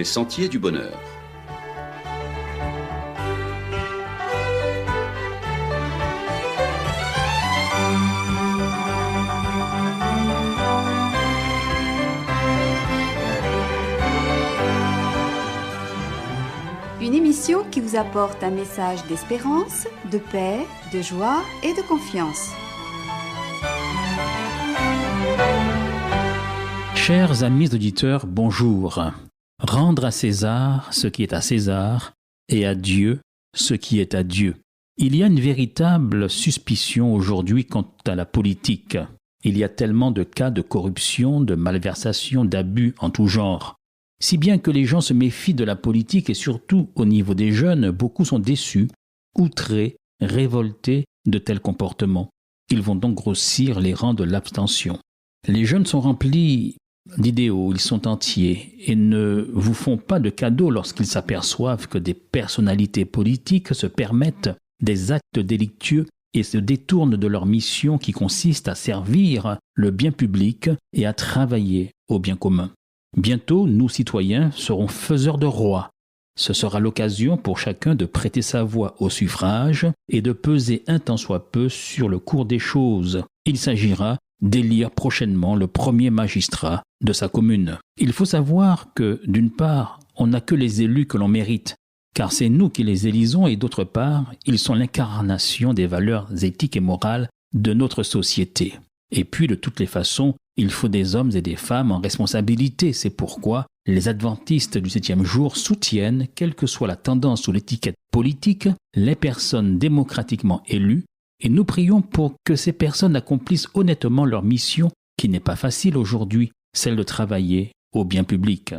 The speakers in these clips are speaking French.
les sentiers du bonheur. Une émission qui vous apporte un message d'espérance, de paix, de joie et de confiance. Chers amis auditeurs, bonjour. Rendre à César ce qui est à César et à Dieu ce qui est à Dieu. Il y a une véritable suspicion aujourd'hui quant à la politique. Il y a tellement de cas de corruption, de malversation, d'abus en tout genre. Si bien que les gens se méfient de la politique et surtout au niveau des jeunes, beaucoup sont déçus, outrés, révoltés de tels comportements. Ils vont donc grossir les rangs de l'abstention. Les jeunes sont remplis d'idéaux, ils sont entiers et ne vous font pas de cadeaux lorsqu'ils s'aperçoivent que des personnalités politiques se permettent des actes délictueux et se détournent de leur mission qui consiste à servir le bien public et à travailler au bien commun. Bientôt, nous, citoyens, serons faiseurs de rois. Ce sera l'occasion pour chacun de prêter sa voix au suffrage et de peser un tant soit peu sur le cours des choses. Il s'agira d'élire prochainement le premier magistrat de sa commune. Il faut savoir que, d'une part, on n'a que les élus que l'on mérite, car c'est nous qui les élisons et d'autre part, ils sont l'incarnation des valeurs éthiques et morales de notre société. Et puis, de toutes les façons, il faut des hommes et des femmes en responsabilité. C'est pourquoi les adventistes du 7e jour soutiennent, quelle que soit la tendance ou l'étiquette politique, les personnes démocratiquement élues, et nous prions pour que ces personnes accomplissent honnêtement leur mission, qui n'est pas facile aujourd'hui, celle de travailler au bien public.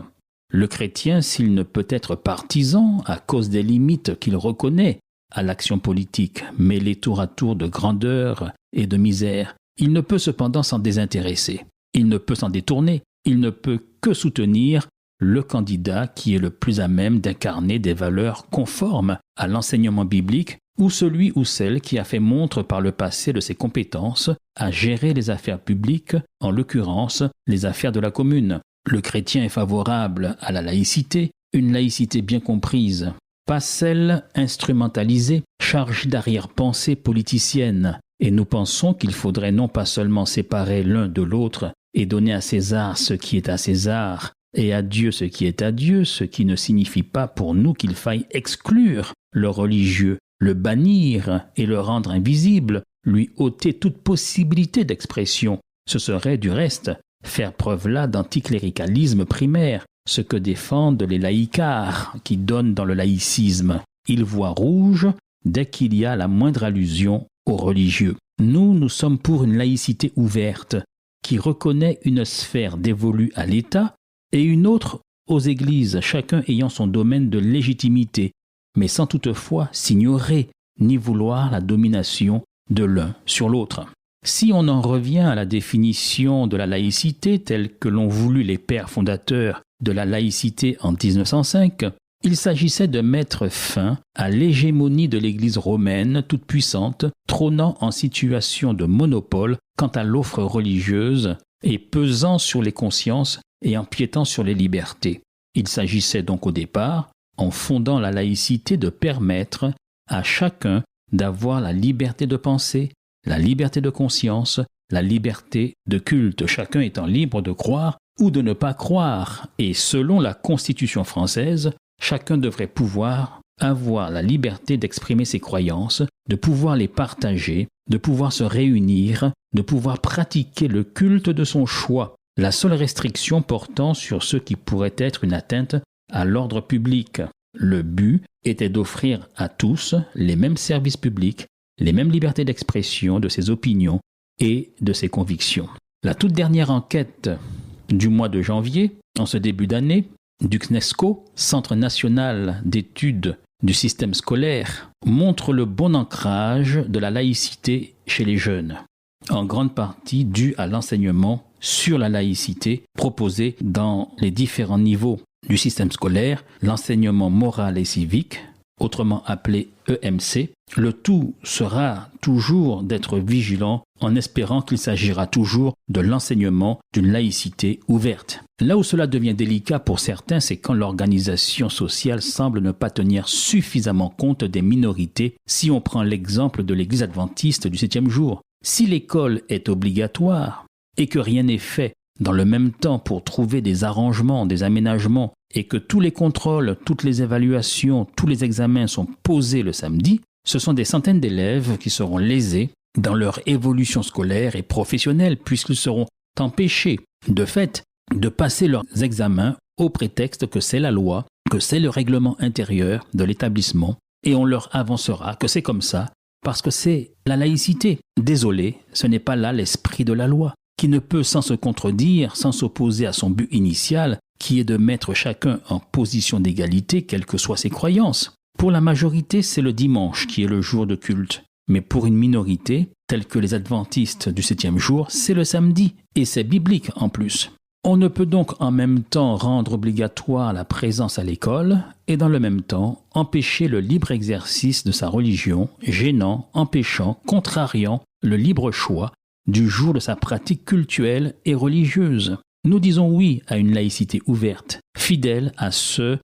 Le chrétien, s'il ne peut être partisan à cause des limites qu'il reconnaît à l'action politique, mêlée tour à tour de grandeur et de misère, il ne peut cependant s'en désintéresser. Il ne peut s'en détourner. Il ne peut que soutenir le candidat qui est le plus à même d'incarner des valeurs conformes à l'enseignement biblique ou celui ou celle qui a fait montre par le passé de ses compétences à gérer les affaires publiques, en l'occurrence les affaires de la commune. Le chrétien est favorable à la laïcité, une laïcité bien comprise, pas celle instrumentalisée, chargée d'arrière-pensées politiciennes. Et nous pensons qu'il faudrait non pas seulement séparer l'un de l'autre et donner à César ce qui est à César et à Dieu ce qui est à Dieu, ce qui ne signifie pas pour nous qu'il faille exclure le religieux, le bannir et le rendre invisible, lui ôter toute possibilité d'expression. Ce serait du reste faire preuve là d'anticléricalisme primaire, ce que défendent les laïcards qui donnent dans le laïcisme. Ils voient rouge dès qu'il y a la moindre allusion aux religieux. Nous sommes pour une laïcité ouverte qui reconnaît une sphère dévolue à l'État et une autre aux églises, chacun ayant son domaine de légitimité, mais sans toutefois s'ignorer ni vouloir la domination de l'un sur l'autre. Si on en revient à la définition de la laïcité telle que l'ont voulu les pères fondateurs de la laïcité en 1905, il s'agissait de mettre fin à l'hégémonie de l'Église romaine toute puissante, trônant en situation de monopole quant à l'offre religieuse et pesant sur les consciences et empiétant sur les libertés. Il s'agissait donc au départ, en fondant la laïcité, de permettre à chacun d'avoir la liberté de penser, la liberté de conscience, la liberté de culte, chacun étant libre de croire ou de ne pas croire. Et selon la Constitution française, chacun devrait pouvoir avoir la liberté d'exprimer ses croyances, de pouvoir les partager, de pouvoir se réunir, de pouvoir pratiquer le culte de son choix. La seule restriction portant sur ce qui pourrait être une atteinte à l'ordre public. Le but était d'offrir à tous les mêmes services publics, les mêmes libertés d'expression de ses opinions et de ses convictions. La toute dernière enquête du mois de janvier, en ce début d'année, du CNESCO, Centre national d'études du système scolaire, montre le bon ancrage de la laïcité chez les jeunes, en grande partie dû à l'enseignement sur la laïcité proposé dans les différents niveaux du système scolaire, l'enseignement moral et civique, autrement appelé EMC. Le tout sera toujours d'être vigilant en espérant qu'il s'agira toujours de l'enseignement d'une laïcité ouverte. Là où cela devient délicat pour certains, c'est quand l'organisation sociale semble ne pas tenir suffisamment compte des minorités, si on prend l'exemple de l'Église adventiste du 7e jour. Si l'école est obligatoire et que rien n'est fait dans le même temps pour trouver des arrangements, des aménagements, et que tous les contrôles, toutes les évaluations, tous les examens sont posés le samedi, ce sont des centaines d'élèves qui seront lésés dans leur évolution scolaire et professionnelle puisqu'ils seront empêchés, de fait, de passer leurs examens au prétexte que c'est la loi, que c'est le règlement intérieur de l'établissement et on leur avancera que c'est comme ça parce que c'est la laïcité. Désolé, ce n'est pas là l'esprit de la loi qui ne peut sans se contredire, sans s'opposer à son but initial qui est de mettre chacun en position d'égalité quelles que soient ses croyances. Pour la majorité, c'est le dimanche qui est le jour de culte. Mais pour une minorité, telle que les adventistes du 7e jour, c'est le samedi, et c'est biblique en plus. On ne peut donc en même temps rendre obligatoire la présence à l'école et dans le même temps empêcher le libre exercice de sa religion, gênant, empêchant, contrariant le libre choix du jour de sa pratique cultuelle et religieuse. Nous disons oui à une laïcité ouverte, fidèle à ceux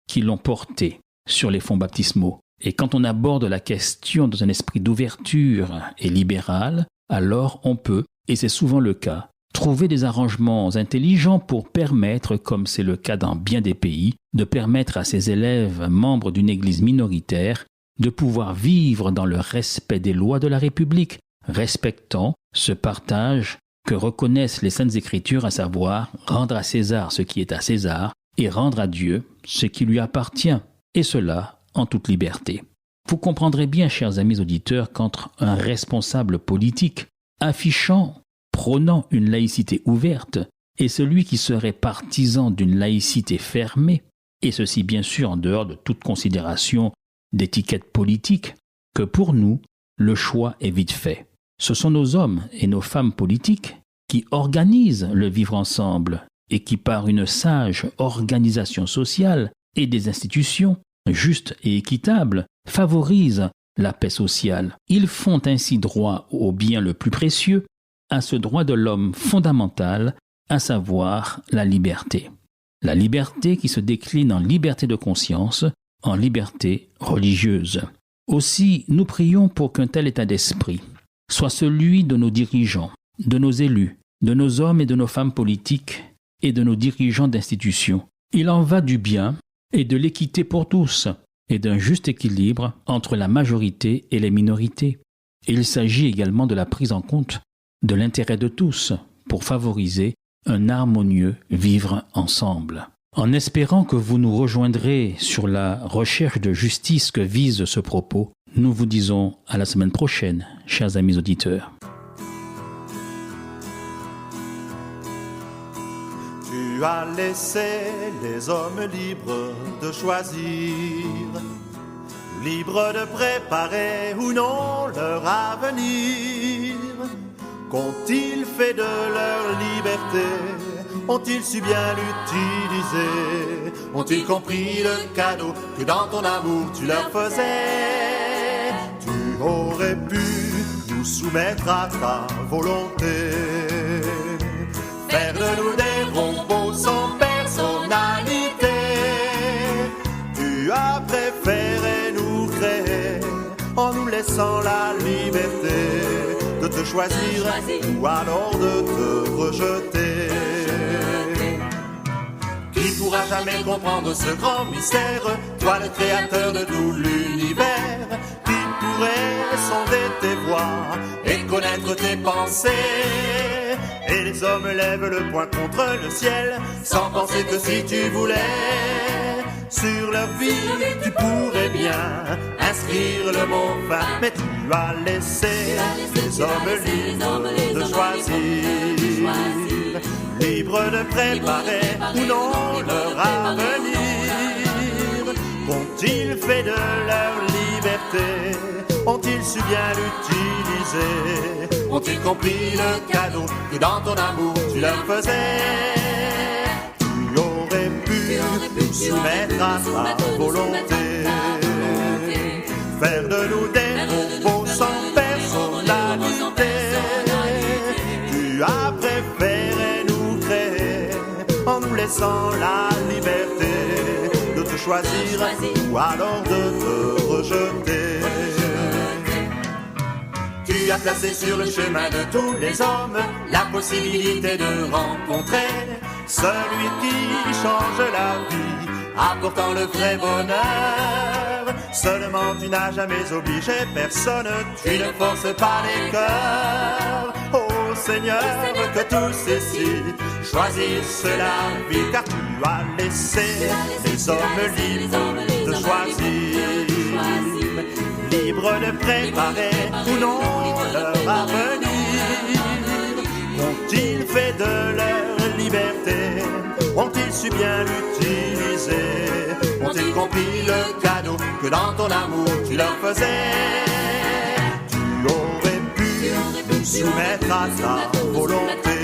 qui l'ont portée sur les fonds baptismaux. Et quand on aborde la question dans un esprit d'ouverture et libéral, alors on peut, et c'est souvent le cas, trouver des arrangements intelligents pour permettre, comme c'est le cas dans bien des pays, de permettre à ces élèves membres d'une église minoritaire de pouvoir vivre dans le respect des lois de la République, respectant ce partage que reconnaissent les Saintes Écritures, à savoir rendre à César ce qui est à César et rendre à Dieu ce qui lui appartient, et cela en toute liberté. Vous comprendrez bien, chers amis auditeurs, qu'entre un responsable politique prônant une laïcité ouverte et celui qui serait partisan d'une laïcité fermée, et ceci bien sûr en dehors de toute considération d'étiquette politique, que pour nous, le choix est vite fait. Ce sont nos hommes et nos femmes politiques qui organisent le vivre ensemble et qui, par une sage organisation sociale et des institutions justes et équitables, favorisent la paix sociale. Ils font ainsi droit au bien le plus précieux, à ce droit de l'homme fondamental, à savoir la liberté. La liberté qui se décline en liberté de conscience, en liberté religieuse. Aussi, nous prions pour qu'un tel état d'esprit soit celui de nos dirigeants, de nos élus, de nos hommes et de nos femmes politiques et de nos dirigeants d'institutions. Il en va du bien et de l'équité pour tous et d'un juste équilibre entre la majorité et les minorités. Et il s'agit également de la prise en compte de l'intérêt de tous pour favoriser un harmonieux vivre ensemble. En espérant que vous nous rejoindrez sur la recherche de justice que vise ce propos, nous vous disons à la semaine prochaine, chers amis auditeurs. Tu as laissé les hommes libres de choisir, libres de préparer ou non leur avenir. Qu'ont-ils fait de leur liberté? Ont-ils su bien l'utiliser? Ont-ils compris le cadeau que dans ton amour tu leur faisais? Tu aurais pu nous soumettre à ta volonté, faire de nous des robots sans personnalité. Tu as préféré nous créer en nous laissant la liberté de te choisir ou alors de te rejeter. Qui pourra jamais comprendre ce grand mystère, toi le créateur de tout l'univers? Qui pourrait sonder tes voies et connaître tes pensées? Et les hommes lèvent le poing contre le ciel, sans penser que si tu voulais, sur leur vie tu pourrais bien inscrire le mot fin. Mais tu as laissé les hommes libres de choisir, libres de préparer ou non leur avenir. Qu'ont-ils fait de leur liberté? Ont-ils su bien l'utiliser? Ont-ils compris le cadeau que dans ton amour tu leur faisais? Tu aurais pu nous soumettre à ta volonté. Faire de nous des robots sans personnalité. Tu as préféré nous créer en nous laissant la liberté de te choisir ou alors de te rejeter. Tu as placé sur le chemin de tous les hommes la possibilité de rencontrer celui qui change la vie, apportant le vrai bonheur. Seulement tu n'as jamais obligé personne, tu ne forces pas les cœurs. Oh Seigneur, que tous ici choisissent la vie, car tu as laissé les hommes libres de choisir, libres de préparer ou non leur avenir. Ont-ils fait de leur liberté? Ont-ils su bien l'utiliser? Ont-ils compris le cadeau que dans ton amour tu leur faisais? Tu aurais pu nous soumettre à ta volonté,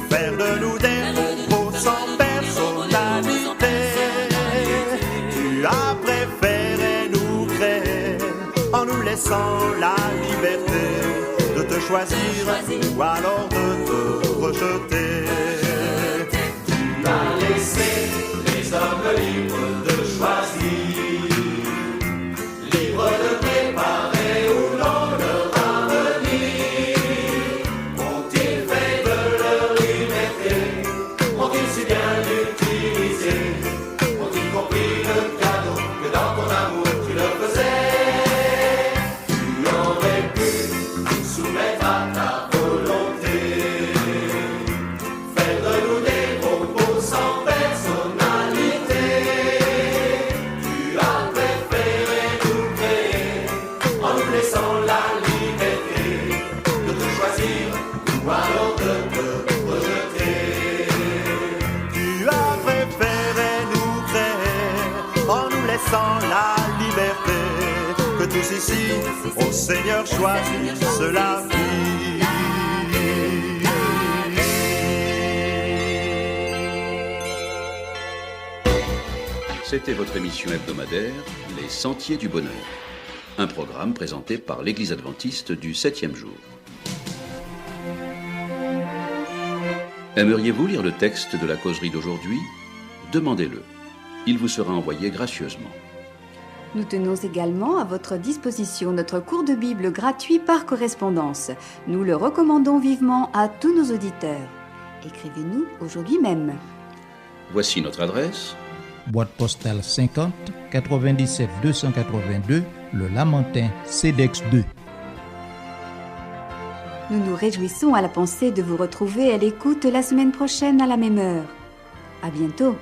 faire de nous des robots sans personnalité. Tu as préféré nous créer en nous laissant la liberté de te choisir ou alors de te rejeter. Tu as laissé les hommes libres de choisir, libres de préparer ou non leur avenir. Ont-ils fait de leur liberté? Ont-ils su bien l'utiliser? Ont-ils compris le cadeau que dans ton amour tu leur faisais? Tu aurais pu nous soumettre à ta volonté, faire de nous des robots sans personnalité. Tu as préféré nous créer en nous laissant la liberté de te choisir ou alors de te rejeter. Tu as préféré nous créer en nous laissant la liberté, que tous ici, ô Seigneur, choisissent la vie. C'était votre émission hebdomadaire, Les Sentiers du Bonheur. Un programme présenté par l'Église adventiste du 7e jour. Aimeriez-vous lire le texte de la causerie d'aujourd'hui? Demandez-le. Il vous sera envoyé gracieusement. Nous tenons également à votre disposition notre cours de Bible gratuit par correspondance. Nous le recommandons vivement à tous nos auditeurs. Écrivez-nous aujourd'hui même. Voici notre adresse. Boîte postale 50 97 282, Le Lamentin, CEDEX 2. Nous nous réjouissons à la pensée de vous retrouver à l'écoute la semaine prochaine à la même heure. À bientôt.